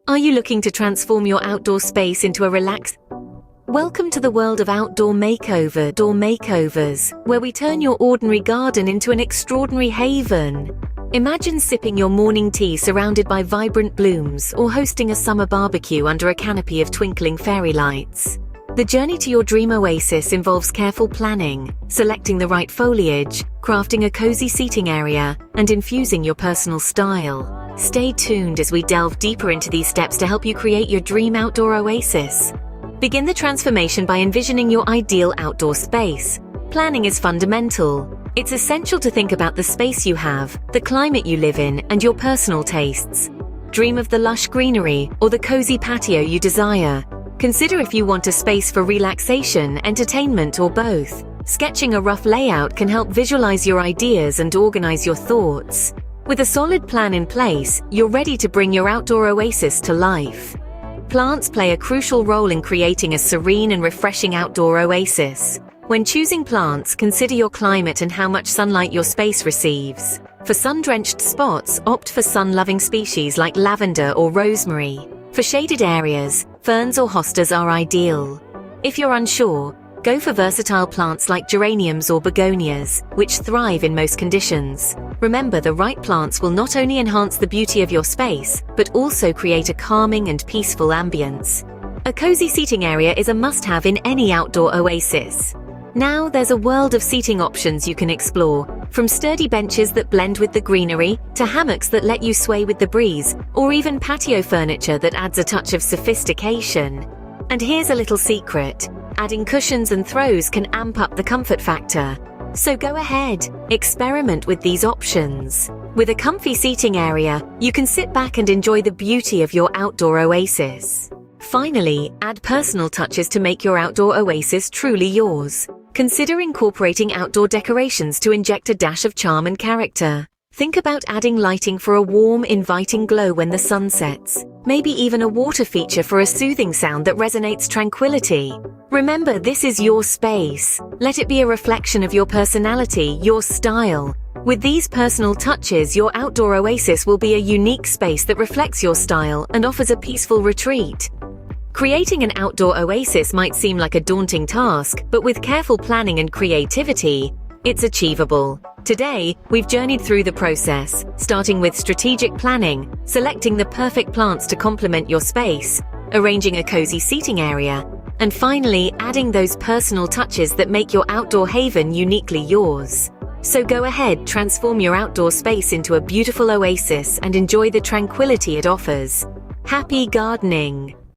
Are you looking to transform your outdoor space into a Welcome to the world of outdoor makeovers, where we turn your ordinary garden into an extraordinary haven. Imagine sipping your morning tea surrounded by vibrant blooms or hosting a summer barbecue under a canopy of twinkling fairy lights. The journey to your dream oasis involves careful planning, selecting the right foliage, crafting a cozy seating area, and infusing your personal style. Stay tuned as we delve deeper into these steps to help you create your dream outdoor oasis. Begin the transformation by envisioning your ideal outdoor space. Planning is fundamental. It's essential to think about the space you have, the climate you live in, and your personal tastes. Dream of the lush greenery or the cozy patio you desire. Consider if you want a space for relaxation, entertainment, or both. Sketching a rough layout can help visualize your ideas and organize your thoughts. With a solid plan in place, you're ready to bring your outdoor oasis to life. Plants play a crucial role in creating a serene and refreshing outdoor oasis. When choosing plants, consider your climate and how much sunlight your space receives. For sun-drenched spots, opt for sun-loving species like lavender or rosemary. For shaded areas, ferns or hostas are ideal. If you're unsure, go for versatile plants like geraniums or begonias, which thrive in most conditions. Remember, the right plants will not only enhance the beauty of your space, but also create a calming and peaceful ambience. A cozy seating area is a must-have in any outdoor oasis. Now there's a world of seating options you can explore, from sturdy benches that blend with the greenery, to hammocks that let you sway with the breeze, or even patio furniture that adds a touch of sophistication. And here's a little secret: adding cushions and throws can amp up the comfort factor. So go ahead, experiment with these options. With a comfy seating area, you can sit back and enjoy the beauty of your outdoor oasis. Finally, add personal touches to make your outdoor oasis truly yours. Consider incorporating outdoor decorations to inject a dash of charm and character. Think about adding lighting for a warm, inviting glow when the sun sets. Maybe even a water feature for a soothing sound that resonates tranquility. Remember, this is your space. Let it be a reflection of your personality, your style. With these personal touches, your outdoor oasis will be a unique space that reflects your style and offers a peaceful retreat. Creating an outdoor oasis might seem like a daunting task, but with careful planning and creativity, it's achievable. Today, we've journeyed through the process, starting with strategic planning, selecting the perfect plants to complement your space, arranging a cozy seating area, and finally adding those personal touches that make your outdoor haven uniquely yours. So go ahead, transform your outdoor space into a beautiful oasis and enjoy the tranquility it offers. Happy gardening!